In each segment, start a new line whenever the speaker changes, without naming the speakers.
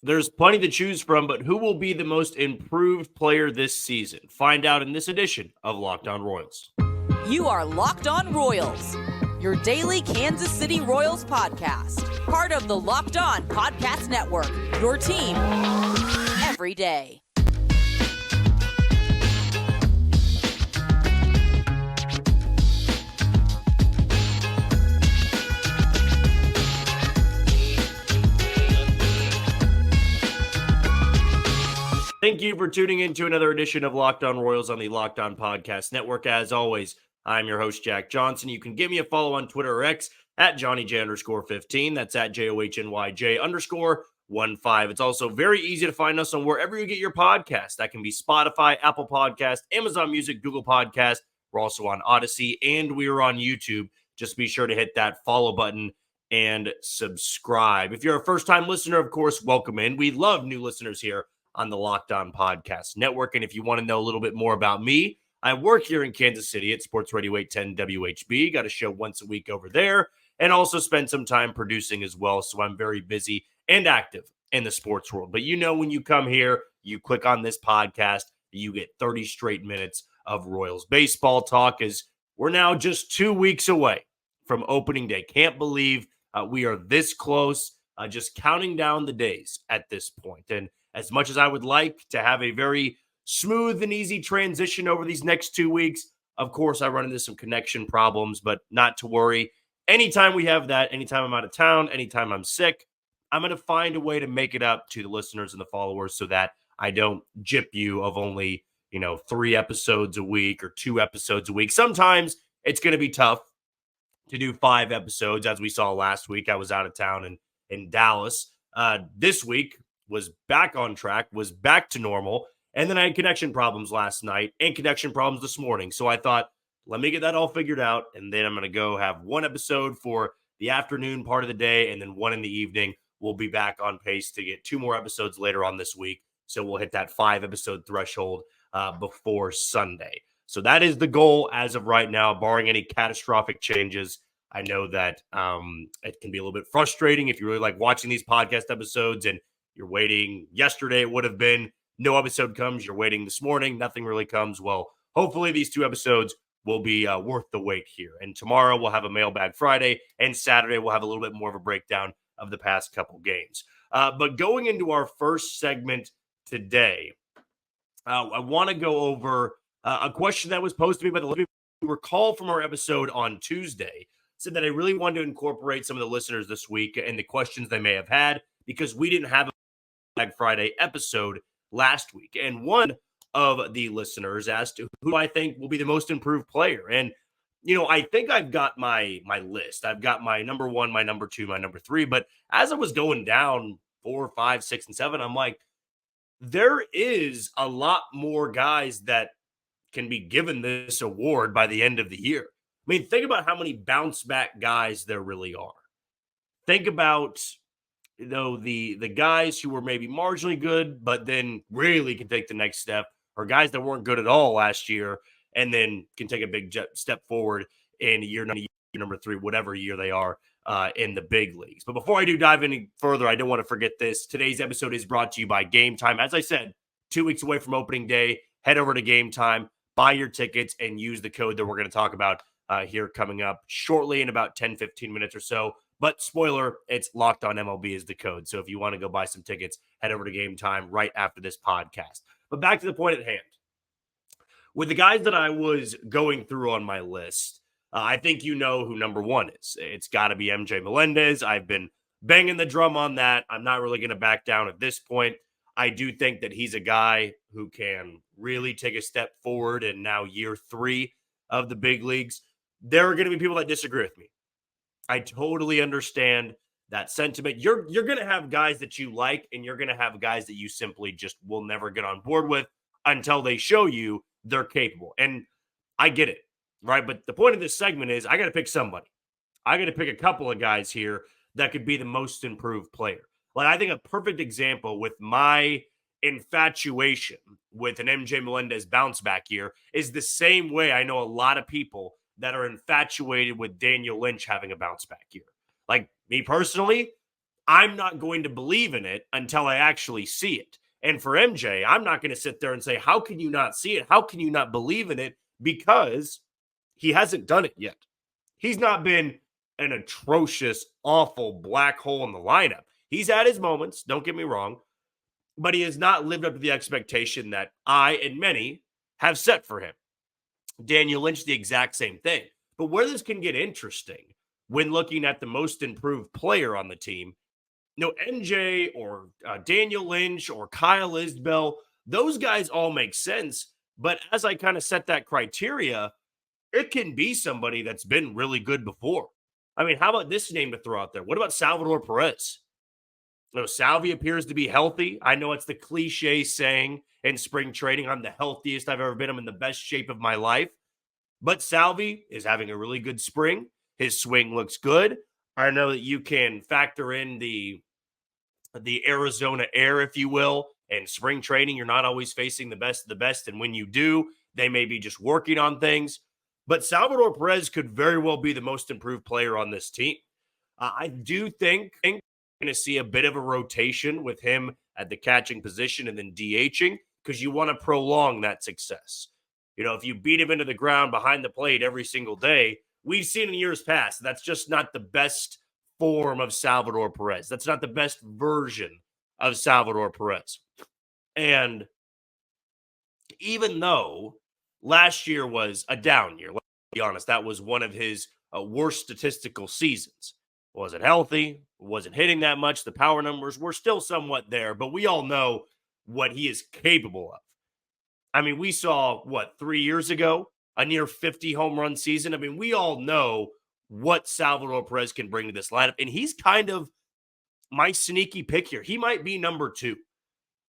There's plenty to choose from, but who will be the most improved player this season? Find out in this edition of Locked On Royals.
You are Locked On Royals, your daily Kansas City Royals podcast. Part of the Locked On Podcast Network, your team every day.
Thank you for tuning in to another edition of Locked On Royals on the Locked On Podcast Network. As always, I'm your host, Jack Johnson. You can give me a follow on Twitter or X at JohnnyJ_15. That's at JOHNYJ_15. It's also very easy to find us on wherever you get your podcast. That can be Spotify, Apple Podcast, Amazon Music, Google Podcast. We're also on Odyssey, and we are on YouTube. Just be sure to hit that follow button and subscribe. If you're a first-time listener, of course, welcome in. We love new listeners here on the Locked On Podcast Network. And if you want to know a little bit more about me, I work here in Kansas City at Sports Radio 810 WHB. Got a show once a week over there, and also spend some time producing as well. So I'm very busy and active in the sports world. But you know, when you come here, you click on this podcast, you get 30 straight minutes of Royals baseball talk, as we're now just 2 weeks away from opening day. Can't believe we are this close, just counting down the days at this point. And as much as I would like to have a very smooth and easy transition over these next 2 weeks, of course, I run into some connection problems, but not to worry. Anytime we have that, anytime I'm out of town, anytime I'm sick, I'm going to find a way to make it up to the listeners and the followers so that I don't gyp you of only, 3 episodes a week or 2 episodes a week. Sometimes it's going to be tough to do 5 episodes. As we saw last week, I was out of town in Dallas. This week, was back on track, was back to normal, and then I had connection problems last night and connection problems this morning. So I thought, let me get that all figured out, and then I'm going to go have 1 episode for the afternoon part of the day, and then 1 in the evening. We'll be back on pace to get 2 more episodes later on this week, so we'll hit that 5-episode threshold before Sunday. So that is the goal as of right now, barring any catastrophic changes. I know that it can be a little bit frustrating if you really like watching these podcast episodes and you're waiting. Yesterday it would have been no episode comes. You're waiting this morning. Nothing really comes. Well, hopefully these 2 episodes will be worth the wait here. And tomorrow we'll have a Mailbag Friday, and Saturday we'll have a little bit more of a breakdown of the past couple games. But going into our first segment today, I want to go over a question that was posed to me by the listeners. You recall from our episode on Tuesday, said that I really wanted to incorporate some of the listeners this week and the questions they may have had, because we didn't have Black Friday episode last week. And one of the listeners asked who I think will be the most improved player. And, I think I've got my list. I've got my number 1, my number 2, my number 3. But as I was going down 4, 5, 6, and 7, I'm like, there is a lot more guys that can be given this award by the end of the year. I mean, think about how many bounce back guys there really are. Think about the guys who were maybe marginally good, but then really can take the next step, or guys that weren't good at all last year and then can take a big step forward in year number 3, whatever year they are in the big leagues. But before I do dive any further, I don't want to forget this. Today's episode is brought to you by Gametime. As I said, 2 weeks away from opening day, head over to Gametime, buy your tickets, and use the code that we're going to talk about here coming up shortly in about 10, 15 minutes or so. But spoiler, it's Locked On MLB is the code. So if you want to go buy some tickets, head over to Gametime right after this podcast. But back to the point at hand. With the guys that I was going through on my list, I think you know who number 1 is. It's got to be MJ Melendez. I've been banging the drum on that. I'm not really going to back down at this point. I do think that he's a guy who can really take a step forward in now year 3 of the big leagues. There are going to be people that disagree with me. I totally understand that sentiment. You're going to have guys that you like, and you're going to have guys that you simply just will never get on board with until they show you they're capable. And I get it, right? But the point of this segment is I got to pick somebody. I got to pick a couple of guys here that could be the most improved player. Like, I think a perfect example with my infatuation with an MJ Melendez bounce back year is the same way I know a lot of people that are infatuated with Daniel Lynch having a bounce back year. Like me personally, I'm not going to believe in it until I actually see it. And for MJ, I'm not going to sit there and say, how can you not see it? How can you not believe in it? Because he hasn't done it yet. He's not been an atrocious, awful black hole in the lineup. He's had his moments, don't get me wrong, but he has not lived up to the expectation that I and many have set for him. Daniel Lynch, the exact same thing. But where this can get interesting when looking at the most improved player on the team, MJ or Daniel Lynch or Kyle Isbell, those guys all make sense. But as I kind of set that criteria, it can be somebody that's been really good before. I mean, how about this name to throw out there? What about Salvador Perez? Salvi appears to be healthy. I know it's the cliche saying in spring training, I'm the healthiest I've ever been. I'm in the best shape of my life. But Salvi is having a really good spring. His swing looks good. I know that you can factor in the Arizona air, if you will, and spring training. You're not always facing the best of the best. And when you do, they may be just working on things. But Salvador Perez could very well be the most improved player on this team. I do think we're going to see a bit of a rotation with him at the catching position and then DHing because you want to prolong that success. If you beat him into the ground behind the plate every single day, we've seen in years past, that's just not the best form of Salvador Perez. That's not the best version of Salvador Perez. And even though last year was a down year, let's be honest, that was one of his worst statistical seasons. Wasn't healthy, wasn't hitting that much. The power numbers were still somewhat there, but we all know what he is capable of. I mean, we saw, 3 years ago, a near 50 home run season. I mean, we all know what Salvador Perez can bring to this lineup, and he's kind of my sneaky pick here. He might be number 2.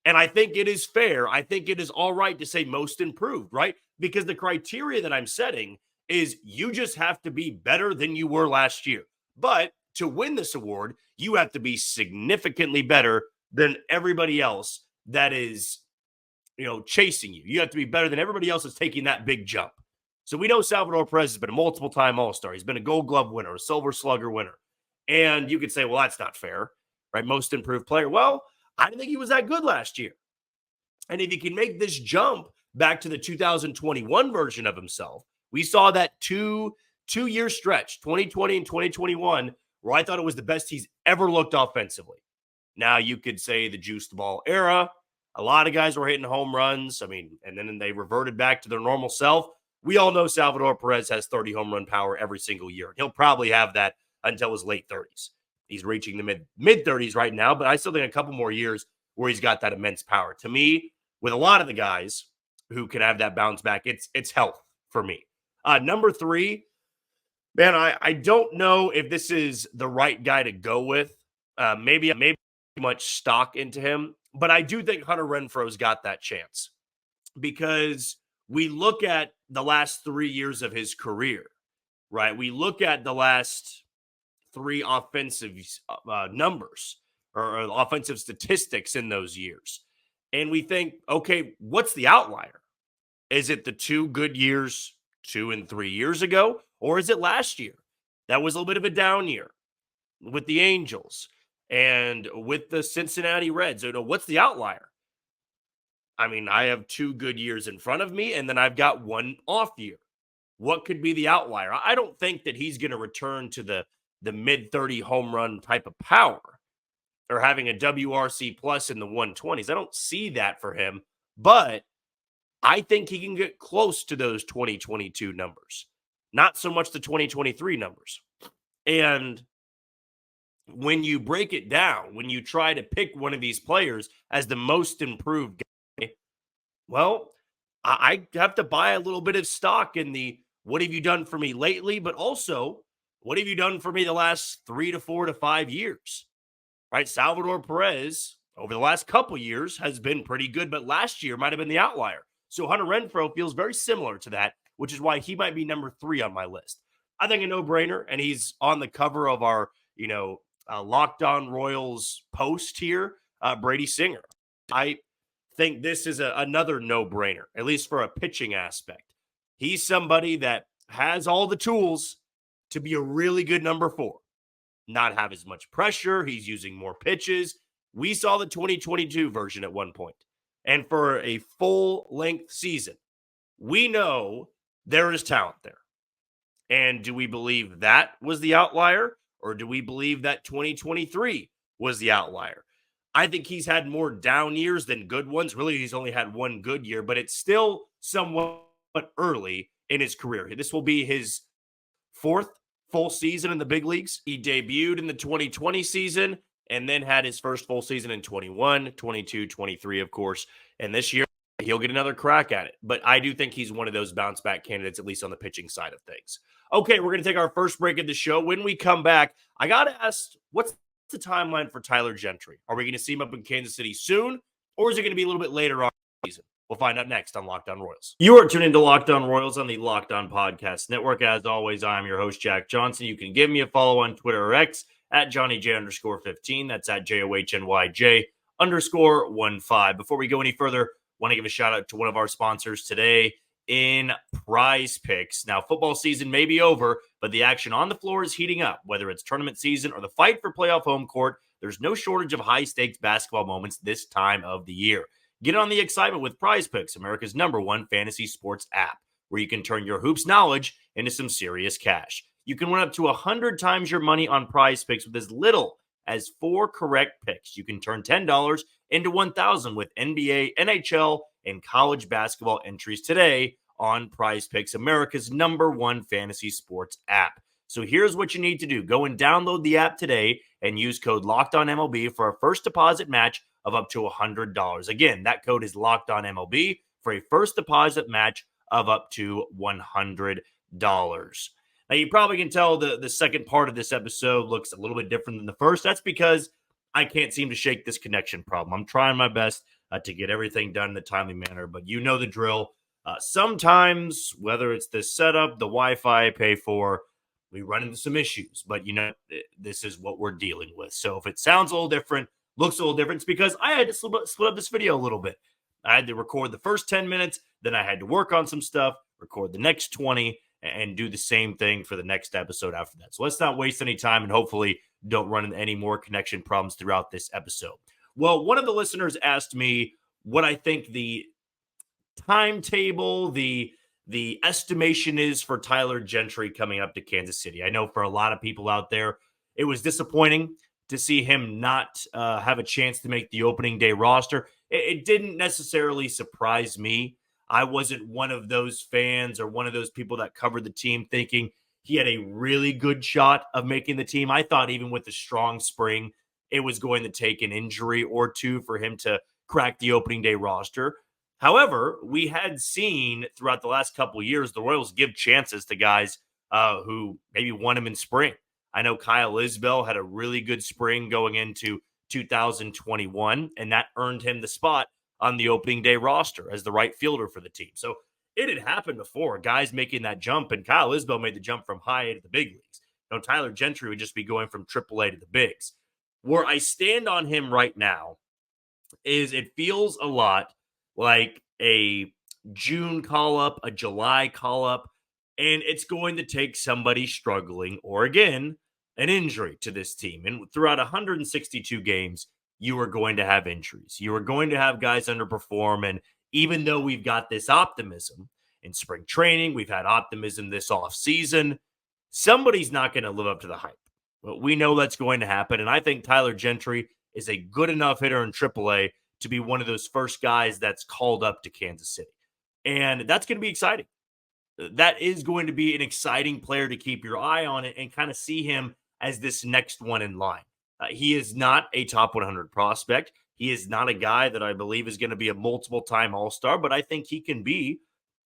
And I think it is fair. I think it is all right to say most improved, right? Because the criteria that I'm setting is you just have to be better than you were last year. But to win this award, you have to be significantly better than everybody else that is, chasing you. You have to be better than everybody else that's taking that big jump. So we know Salvador Perez has been a multiple-time All-Star. He's been a Gold Glove winner, a Silver Slugger winner. And you could say, well, that's not fair, right? Most improved player. Well, I didn't think he was that good last year. And if he can make this jump back to the 2021 version of himself, we saw that two-year stretch, 2020 and 2021, where I thought it was the best he's ever looked offensively. Now, you could say the juiced ball era. A lot of guys were hitting home runs. I mean, and then they reverted back to their normal self. We all know Salvador Perez has 30 home run power every single year. He'll probably have that until his late 30s. He's reaching the mid 30s right now, but I still think a couple more years where he's got that immense power. To me, with a lot of the guys who can have that bounce back, it's health for me. Number 3, man, I don't know if this is the right guy to go with. Maybe too much stock into him, but I do think Hunter Renfroe's got that chance because we look at the last 3 years of his career, right? We look at the last 3 offensive numbers or offensive statistics in those years. And we think, okay, what's the outlier? Is it the 2 good years 2 and 3 years ago? Or is it last year? That was a little bit of a down year with the Angels and with the Cincinnati Reds. What's the outlier? I mean, I have 2 good years in front of me, and then I've got 1 off year. What could be the outlier? I don't think that he's going to return to the mid-30 home run type of power or having a WRC plus in the 120s. I don't see that for him, but I think he can get close to those 2022 numbers, not so much the 2023 numbers. And when you break it down, when you try to pick one of these players as the most improved guy, well, I have to buy a little bit of stock in the what have you done for me lately, but also what have you done for me the last 3 to 4 to 5 years, right? Salvador Perez over the last couple years has been pretty good, but last year might have been the outlier. So Hunter Renfroe feels very similar to that, which is why he might be number 3 on my list. I think a no-brainer, and he's on the cover of our, Locked On Royals post here, Brady Singer. I think this is another no-brainer, at least for a pitching aspect. He's somebody that has all the tools to be a really good number 4. not have as much pressure. He's using more pitches. We saw the 2022 version at one point. And for a full-length season, we know there is talent there. And do we believe that was the outlier, or do we believe that 2023 was the outlier? I think he's had more down years than good ones. Really, he's only had one good year, but it's still somewhat early in his career. This will be his fourth full season in the big leagues. He debuted in the 2020 season and then had his first full season in 21, 22, 23, of course. And this year, he'll get another crack at it. But I do think he's one of those bounce back candidates, at least on the pitching side of things. Okay, we're going to take our first break of the show. When we come back, I got to ask, what's the timeline for Tyler Gentry? Are we going to see him up in Kansas City soon, or is it going to be a little bit later on in the season? We'll find out next on Locked On Royals. You are tuned into Locked On Royals on the Locked On Podcast Network. As always, I'm your host, Jack Johnson. You can give me a follow on Twitter or X at JohnnyJ_15. That's at JOHNYJ_15. Before we go any further, I want to give a shout out to one of our sponsors today in PrizePicks. Now, football season may be over, but the action on the floor is heating up. Whether it's tournament season or the fight for playoff home court, there's no shortage of high-stakes basketball moments this time of the year. Get on the excitement with PrizePicks, America's #1 fantasy sports app, where you can turn your hoops knowledge into some serious cash. You can win up to 100 times your money on PrizePicks with as little as 4 correct picks. You can turn $10 into $1,000 with NBA, NHL, and college basketball entries today on PrizePicks, America's #1 fantasy sports app. So here's what you need to do. Go and download the app today and use code LOCKEDONMLB for a first deposit match of up to $100. Again, that code is LOCKEDONMLB for a first deposit match of up to $100. Now, you probably can tell the second part of this episode looks a little bit different than the first. That's because I can't seem to shake this connection problem. I'm trying my best to get everything done in a timely manner, but you know the drill. Sometimes, whether it's the setup, the Wi-Fi I pay for, we run into some issues, but this is what we're dealing with. So if it sounds a little different, looks a little different, it's because I had to split up this video a little bit. I had to record the first 10 minutes, then I had to work on some stuff, record the next 20, and do the same thing for the next episode after that. So let's not waste any time and hopefully don't run into any more connection problems throughout this episode. Well, one of the listeners asked me what I think the timetable, the estimation is for Tyler Gentry coming up to Kansas City. I know for a lot of people out there, it was disappointing to see him not have a chance to make the opening day roster. It didn't necessarily surprise me. I wasn't one of those fans or one of those people that covered the team thinking he had a really good shot of making the team. I thought even with the strong spring, it was going to take an injury or two for him to crack the opening day roster. However, we had seen throughout the last couple of years, the Royals give chances to guys who maybe won him in spring. I know Kyle Isbell had a really good spring going into 2021, and that earned him the spot on the opening day roster as the right fielder for the team. So it had happened before, guys making that jump, and Kyle Isbell made the jump from high A to the big leagues. Tyler Gentry would just be going from AAA to the bigs. Where I stand on him right now is it feels a lot like a June call-up, a July call-up, and it's going to take somebody struggling or, again, an injury to this team. And throughout 162 games, you are going to have injuries. You are going to have guys underperform, and even though we've got this optimism in spring training, we've had optimism this offseason, somebody's not going to live up to the hype. But we know that's going to happen, and I think Tyler Gentry is a good enough hitter in AAA to be one of those first guys that's called up to Kansas City. And that's going to be exciting. That is going to be an exciting player to keep your eye on it and kind of see him as this next one in line. He is not a top 100 prospect. He is not a guy that I believe is going to be a multiple-time All-Star, but I think he can be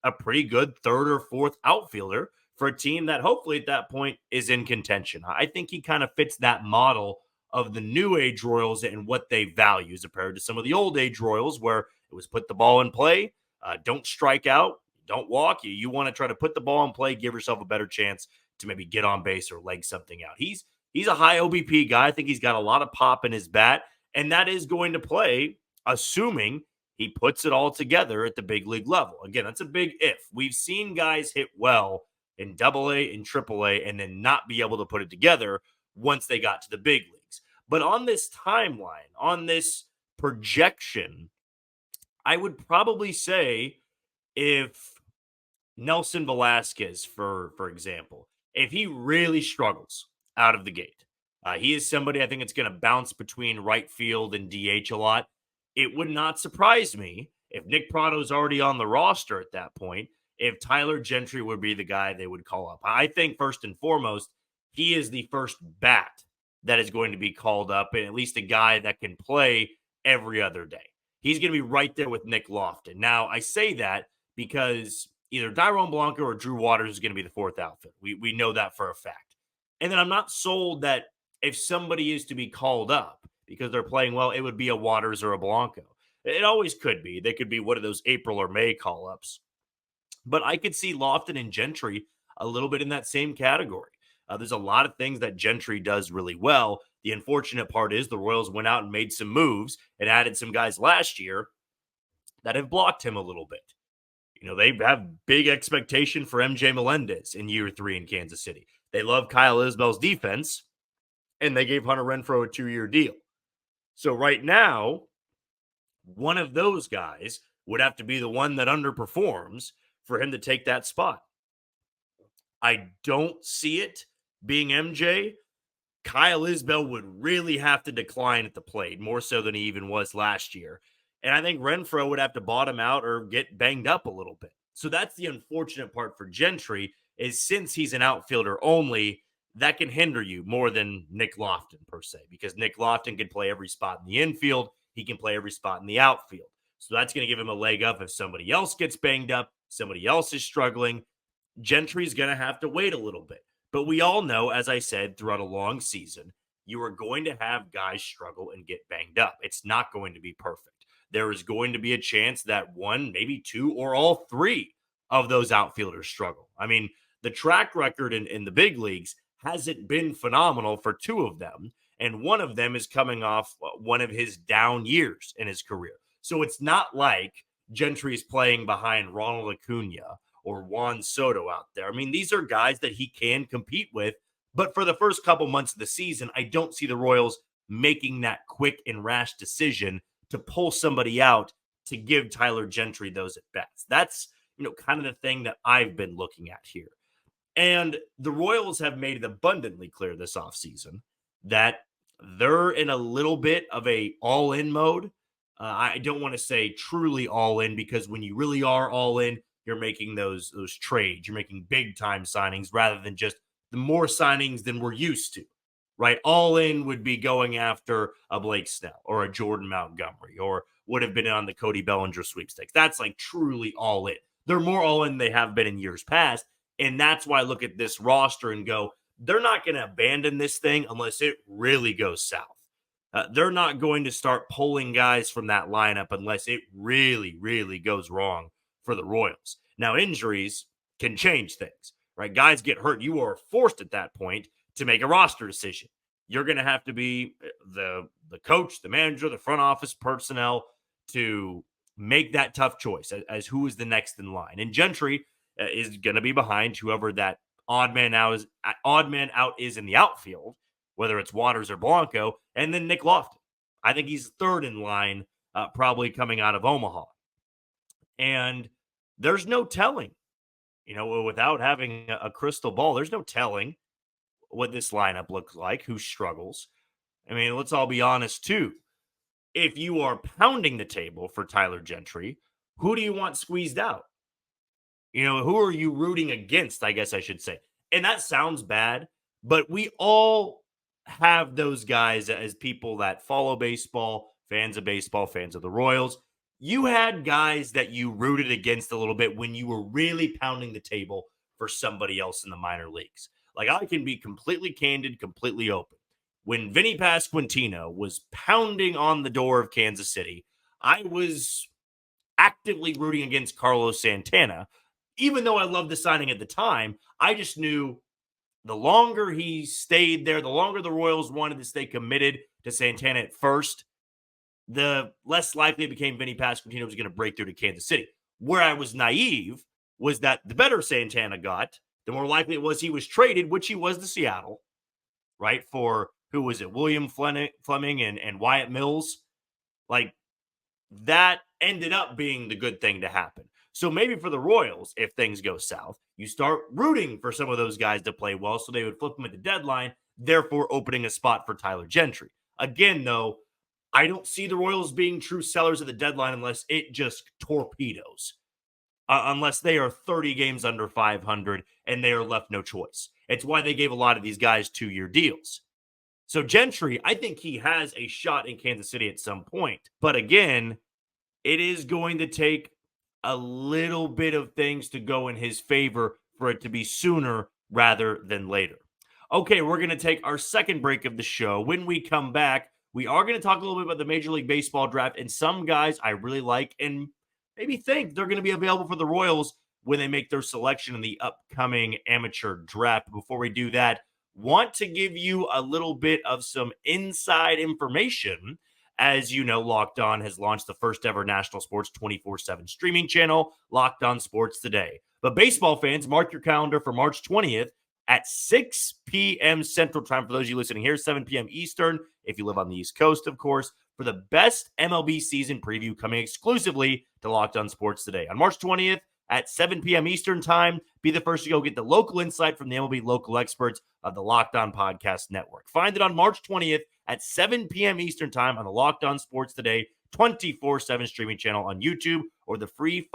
a pretty good third or fourth outfielder for a team that hopefully at that point is in contention. I think he kind of fits that model of the new age Royals and what they value as compared to some of the old age Royals where it was put the ball in play, don't strike out, don't walk. You want to try to put the ball in play, give yourself a better chance to maybe get on base or leg something out. He's a high OBP guy. I think he's got a lot of pop in his bat, and that is going to play, assuming he puts it all together at the big league level. Again, that's a big if. We've seen guys hit well in AA and AAA and then not be able to put it together once they got to the big leagues. But on this timeline, on this projection, I would probably say if Nelson Velasquez, for example, if he really struggles out of the gate, he is somebody I think it's going to bounce between right field and DH a lot. It would not surprise me if Nick Prado's already on the roster at that point, if Tyler Gentry would be the guy they would call up. I think first and foremost, he is the first bat that is going to be called up, and at least a guy that can play every other day. He's going to be right there with Nick Lofton. Now, I say that because either Dairon Blanco or Drew Waters is going to be the fourth outfit. We know that for a fact. And then I'm not sold that if somebody is to be called up because they're playing well, it would be a Waters or a Blanco. It always could be. They could be one of those April or May call-ups. But I could see Lofton and Gentry a little bit in that same category. There's a lot of things that Gentry does really well. The unfortunate part is the Royals went out and made some moves and added some guys last year that have blocked him a little bit. You know, they have big expectation for MJ Melendez in year 3 in Kansas City. They love Kyle Isbell's defense, and they gave Hunter Renfroe a 2-year deal. So right now, one of those guys would have to be the one that underperforms for him to take that spot. I don't see it being MJ. Kyle Isbell would really have to decline at the plate, more so than he even was last year. And I think Renfroe would have to bottom out or get banged up a little bit. So that's the unfortunate part for Gentry, is since he's an outfielder only, that can hinder you more than Nick Lofton per se, because Nick Lofton can play every spot in the infield. He can play every spot in the outfield. So that's going to give him a leg up if somebody else gets banged up, somebody else is struggling. Gentry's going to have to wait a little bit. But we all know, as I said, throughout a long season, you are going to have guys struggle and get banged up. It's not going to be perfect. There is going to be a chance that one, maybe two, or all three of those outfielders struggle. I mean, the track record in the big leagues hasn't been phenomenal for two of them, and one of them is coming off one of his down years in his career. So it's not like Gentry's playing behind Ronald Acuna or Juan Soto out there. I mean, these are guys that he can compete with, but for the first couple months of the season, I don't see the Royals making that quick and rash decision to pull somebody out to give Tyler Gentry those at-bats. That's, kind of the thing that I've been looking at here. And the Royals have made it abundantly clear this offseason that they're in a little bit of a all-in mode. I don't want to say truly all-in, because when you really are all-in, you're making those trades. You're making big-time signings rather than just the more signings than we're used to, right? All-in would be going after a Blake Snell or a Jordan Montgomery, or would have been on the Cody Bellinger sweepstakes. That's like truly all-in. They're more all-in than they have been in years past, and that's why I look at this roster and go, they're not going to abandon this thing unless it really goes south. They're not going to start pulling guys from that lineup unless it really, really goes wrong for the Royals. Now, injuries can change things, right? Guys get hurt. You are forced at that point to make a roster decision. You're going to have to be the coach, the manager, the front office personnel to make that tough choice as who is the next in line. And Gentry is going to be behind whoever that odd man out is in the outfield, whether it's Waters or Blanco, and then Nick Lofton. I think he's third in line, probably coming out of Omaha. And there's no telling, without having a crystal ball, there's no telling what this lineup looks like, who struggles. I mean, let's all be honest, too. If you are pounding the table for Tyler Gentry, who do you want squeezed out? Who are you rooting against, I guess I should say. And that sounds bad, but we all have those guys as people that follow baseball, fans of the Royals. You had guys that you rooted against a little bit when you were really pounding the table for somebody else in the minor leagues. Like, I can be completely candid, completely open. When Vinny Pasquantino was pounding on the door of Kansas City, I was actively rooting against Carlos Santana. Even though I loved the signing at the time, I just knew the longer he stayed there, the longer the Royals wanted to stay committed to Santana at first, the less likely it became Vinny Pasquantino was going to break through to Kansas City. Where I was naive was that the better Santana got, the more likely it was he was traded, which he was to Seattle. right? For who was it? William Fleming and Wyatt Mills. Like that ended up being the good thing to happen. So maybe for the Royals, if things go south, you start rooting for some of those guys to play well so they would flip them at the deadline, therefore opening a spot for Tyler Gentry. Again, though, I don't see the Royals being true sellers at the deadline unless it just torpedoes, unless they are 30 games under 500 and they are left no choice. It's why they gave a lot of these guys 2-year deals. So Gentry, I think he has a shot in Kansas City at some point. But again, it is going to take a little bit of things to go in his favor for it to be sooner rather than later. Okay, we're going to take our second break of the show. When we come back, we are going to talk a little bit about the Major League Baseball draft and some guys I really like and maybe think they're going to be available for the Royals when they make their selection in the upcoming amateur draft. Before we do that, want to give you a little bit of some inside information. As you know, Locked On has launched the first ever national sports 24/7 streaming channel, Locked On Sports Today. But baseball fans, mark your calendar for March 20th at 6 p.m. Central Time. For those of you listening here, 7 p.m. Eastern, if you live on the East Coast, of course, for the best MLB season preview coming exclusively to Locked On Sports Today. On March 20th at 7 p.m. Eastern Time, be the first to go get the local insight from the MLB local experts of the Locked On Podcast Network. Find it on March 20th at 7 p.m. Eastern Time on the Locked On Sports Today 24/7 streaming channel on YouTube or the free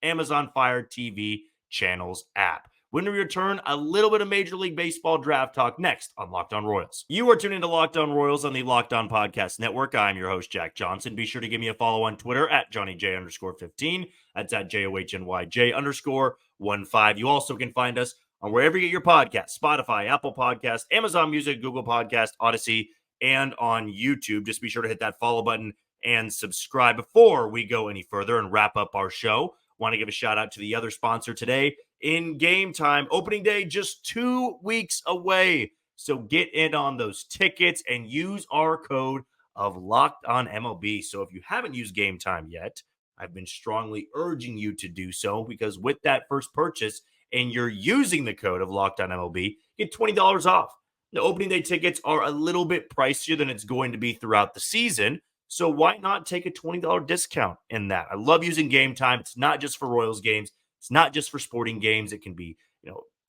Amazon Fire TV channels app. When we return, a little bit of Major League Baseball draft talk next on Locked On Royals. You are tuning to Locked On Royals on the Locked On Podcast Network. I'm your host, Jack Johnson. Be sure to give me a follow on Twitter at JohnnyJ_15. That's at JOHNYJ_15. You also can find us on wherever you get your podcasts, Spotify, Apple Podcasts, Amazon Music, Google Podcasts, Odyssey, and on YouTube. Just be sure to hit that follow button and subscribe. Before we go any further and wrap up our show, want to give a shout out to the other sponsor today in Gametime. Opening day just 2 weeks away. So get in on those tickets and use our code of Locked On MLB. So if you haven't used Gametime yet, I've been strongly urging you to do so because with that first purchase and you're using the code of Locked On MLB, get $20 off. The opening day tickets are a little bit pricier than it's going to be throughout the season. So why not take a $20 discount in that? I love using Gametime. It's not just for Royals games. It's not just for sporting games. It can be,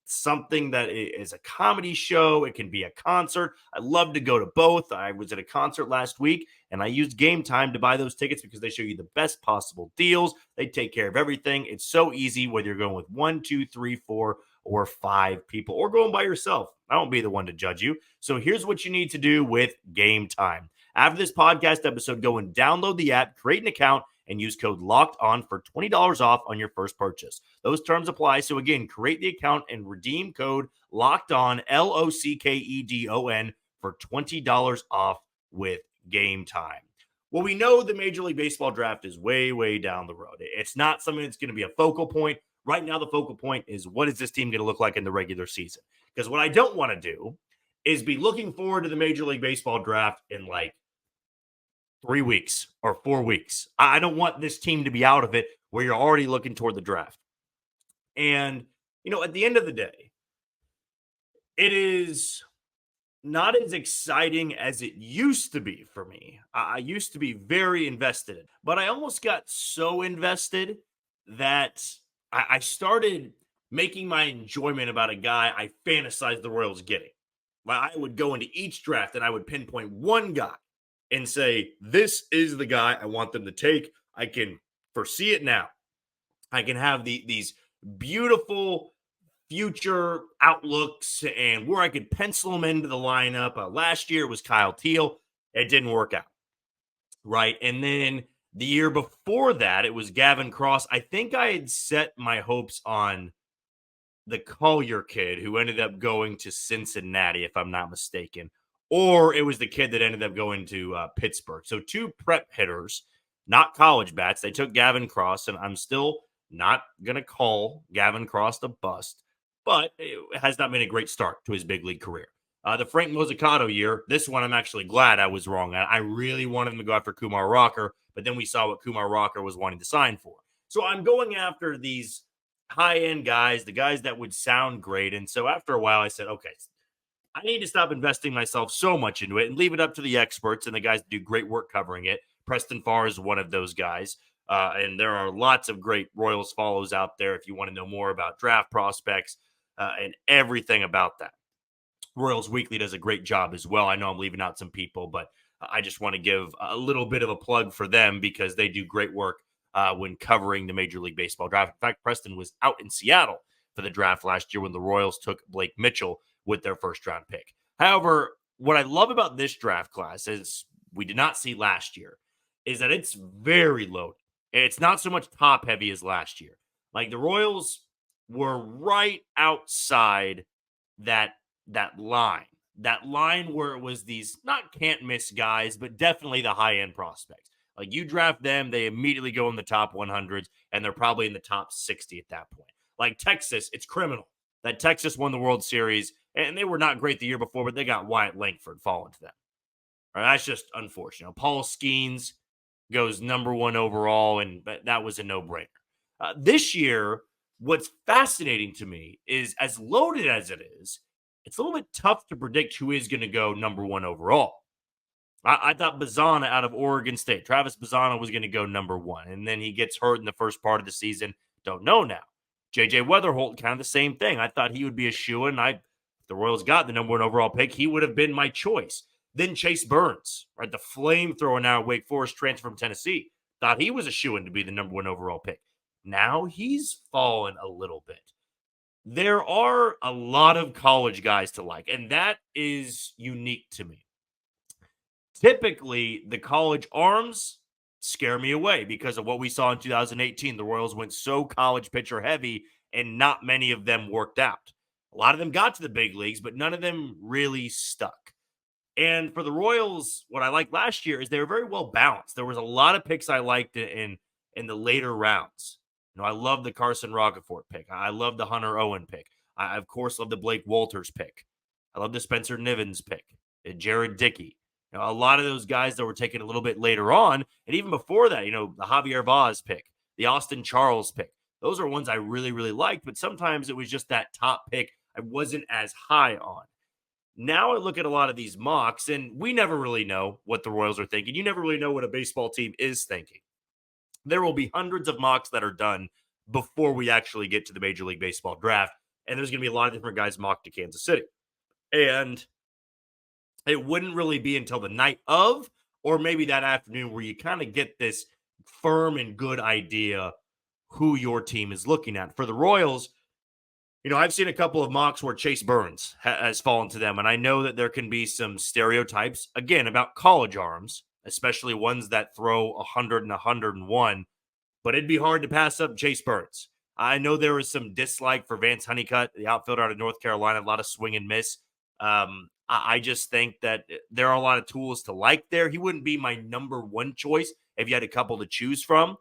something that is a comedy show. It can be a concert. I love to go to both. I was at a concert last week, and I used Gametime to buy those tickets because they show you the best possible deals. They take care of everything. It's so easy, whether you're going with 1, 2, 3, 4, or 5 people, or going by yourself. I won't be the one to judge you. So here's what you need to do with Gametime. After this podcast episode, go and download the app, create an account, and use code Locked On for $20 off on your first purchase. Those terms apply. So again, create the account and redeem code Locked On, LOCKEDON, for $20 off with Gametime. Well, we know the Major League Baseball draft is way, way down the road. It's not something that's going to be a focal point. Right now, the focal point is what is this team going to look like in the regular season? Because what I don't want to do is be looking forward to the Major League Baseball draft in 3 weeks or 4 weeks. I don't want this team to be out of it where you're already looking toward the draft. And, at the end of the day, it is not as exciting as it used to be for me. I used to be very invested, but I almost got so invested that I started making my enjoyment about a guy I fantasized the Royals getting. I would go into each draft and I would pinpoint one guy and say, this is the guy I want them to take. I can foresee it now. I can have these beautiful future outlooks and where I could pencil him into the lineup. Last year was Kyle Teal. It didn't work out, right? And then the year before that, it was Gavin Cross. I think I had set my hopes on the Collier kid who ended up going to Cincinnati, if I'm not mistaken. Or it was the kid that ended up going to Pittsburgh. So 2 prep hitters, not college bats. They took Gavin Cross, and I'm still not going to call Gavin Cross a bust, but it has not been a great start to his big league career. The Frank Mozzicato year, this one I'm actually glad I was wrong. I really wanted him to go after Kumar Rocker, but then we saw what Kumar Rocker was wanting to sign for. So I'm going after these high-end guys, the guys that would sound great. And so after a while, I said, okay, I need to stop investing myself so much into it and leave it up to the experts and the guys that do great work covering it. Preston Farr is one of those guys. And there are lots of great Royals follows out there if you want to know more about draft prospects and everything about that. Royals Weekly does a great job as well. I know I'm leaving out some people, but I just want to give a little bit of a plug for them because they do great work when covering the Major League Baseball draft. In fact, Preston was out in Seattle for the draft last year when the Royals took Blake Mitchell with their first round pick. However, what I love about this draft class is we did not see last year is that it's very loaded. It's not so much top heavy as last year. Like the Royals were right outside that line where it was these not can't miss guys, but definitely the high end prospects. Like you draft them, they immediately go in the top 100s, and they're probably in the top 60 at that point. Like Texas, it's criminal that Texas won the World Series, and they were not great the year before, but they got Wyatt Langford falling to them. All right, that's just unfortunate. Paul Skeens goes number 1 overall, and that was a no-brainer. This year, what's fascinating to me is as loaded as it is, it's a little bit tough to predict who is going to go number 1 overall. I thought Bazana out of Oregon State, Travis Bazana was going to go number 1, and then he gets hurt in the first part of the season. Don't know now. J.J. Weatherholt, kind of the same thing. I thought he would be a shoo-in. If the Royals got the number 1 overall pick, he would have been my choice. Then Chase Burns, right, the flamethrower now at Wake Forest, transfer from Tennessee. Thought he was a shoo-in to be the number 1 overall pick. Now he's fallen a little bit. There are a lot of college guys to like, and that is unique to me. Typically, the college arms scare me away because of what we saw in 2018. The Royals went so college pitcher heavy, and not many of them worked out. A lot of them got to the big leagues, but none of them really stuck. And for the Royals, what I liked last year is they were very well balanced. There was a lot of picks I liked in the later rounds. I love the Carson Rockefeller pick. I love the Hunter Owen pick. I, of course, love the Blake Walters pick. I love the Spencer Nivens pick, Jared Dickey. A lot of those guys that were taken a little bit later on, and even before that, the Javier Vaz pick, the Austin Charles pick. Those are ones I really, really liked, but sometimes it was just that top pick I wasn't as high on. Now I look at a lot of these mocks, and we never really know what the Royals are thinking. You never really know what a baseball team is thinking. There will be hundreds of mocks that are done before we actually get to the Major League Baseball draft, and there's going to be a lot of different guys mocked to Kansas City. And it wouldn't really be until the night of, or maybe that afternoon, where you kind of get this firm and good idea who your team is looking at. For the Royals, I've seen a couple of mocks where Chase Burns has fallen to them, and I know that there can be some stereotypes, again, about college arms, especially ones that throw 100 and 101, but it'd be hard to pass up Chase Burns. I know there was some dislike for Vance Honeycutt, the outfielder out of North Carolina, a lot of swing and miss. I just think that there are a lot of tools to like there. He wouldn't be my number 1 choice if you had a couple to choose from.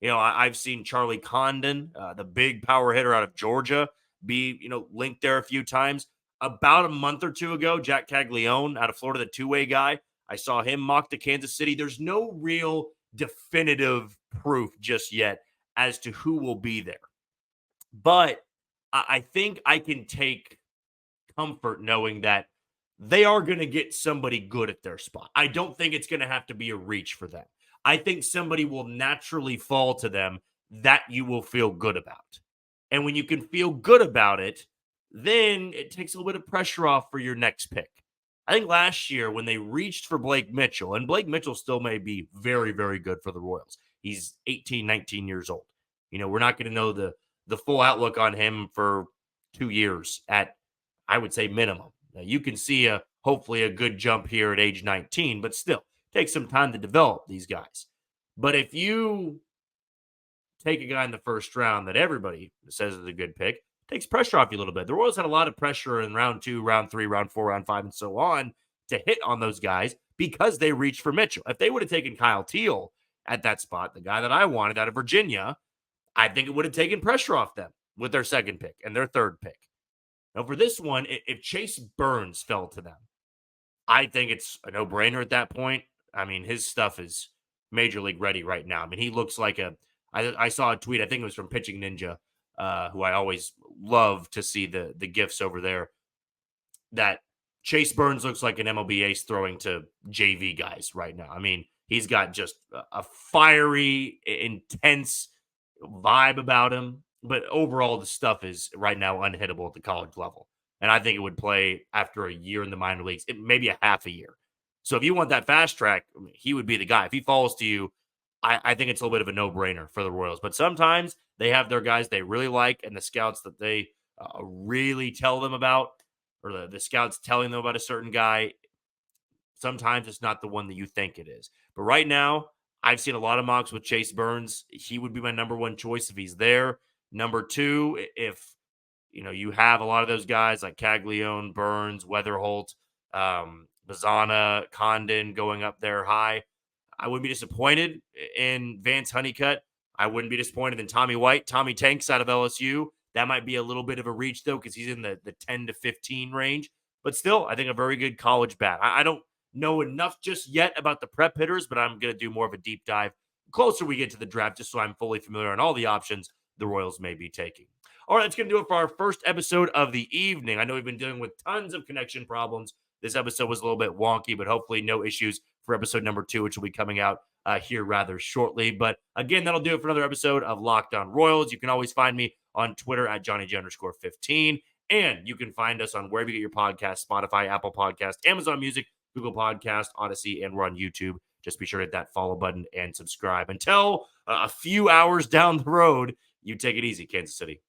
I've seen Charlie Condon, the big power hitter out of Georgia, be, linked there a few times. About a month or two ago, Jack Caglione out of Florida, the two-way guy, I saw him mocked to Kansas City. There's no real definitive proof just yet as to who will be there. But I think I can take comfort knowing that they are going to get somebody good at their spot. I don't think it's going to have to be a reach for them. I think somebody will naturally fall to them that you will feel good about. And when you can feel good about it, then it takes a little bit of pressure off for your next pick. I think last year when they reached for Blake Mitchell, and Blake Mitchell still may be very, very good for the Royals. He's 18, 19 years old. We're not going to know the full outlook on him for 2 years at, I would say, minimum. Now, you can see hopefully a good jump here at age 19, but still, take some time to develop these guys. But if you take a guy in the first round that everybody says is a good pick, it takes pressure off you a little bit. The Royals had a lot of pressure in round 2, round 3, round 4, round 5, and so on to hit on those guys because they reached for Mitchell. If they would have taken Kyle Teal at that spot, the guy that I wanted out of Virginia, I think it would have taken pressure off them with their second pick and their third pick. Now, for this one, if Chase Burns fell to them, I think it's a no-brainer at that point. I mean, his stuff is major league ready right now. I mean, he looks like I saw a tweet, I think it was from Pitching Ninja, who I always love to see the GIFs over there, that Chase Burns looks like an MLB ace throwing to JV guys right now. I mean, he's got just a fiery, intense vibe about him. But overall, the stuff is right now unhittable at the college level. And I think it would play after a year in the minor leagues, maybe a half a year. So if you want that fast track, I mean, he would be the guy. If he falls to you, I think it's a little bit of a no-brainer for the Royals. But sometimes they have their guys they really like and the scouts that they really tell them about, or the scouts telling them about a certain guy. Sometimes it's not the one that you think it is. But right now, I've seen a lot of mocks with Chase Burns. He would be my number one choice if he's there. Number two, if you have a lot of those guys like Caglione, Burns, Weatherholt, Bazana, Condon going up there high, I wouldn't be disappointed in Vance Honeycutt. I wouldn't be disappointed in Tommy White. Tommy Tanks out of LSU. That might be a little bit of a reach, though, because he's in the 10 to 15 range. But still, I think a very good college bat. I don't know enough just yet about the prep hitters, but I'm going to do more of a deep dive closer we get to the draft, just so I'm fully familiar on all the options the Royals may be taking. All right, that's going to do it for our first episode of the evening. I know we've been dealing with tons of connection problems. This episode was a little bit wonky, but hopefully no issues for episode number 2, which will be coming out here rather shortly. But again, that'll do it for another episode of Locked On Royals. You can always find me on Twitter at JohnnyJ_15. And you can find us on wherever you get your podcast, Spotify, Apple Podcast, Amazon Music, Google Podcast, Odyssey, and we're on YouTube. Just be sure to hit that follow button and subscribe. Until a few hours down the road, you take it easy, Kansas City.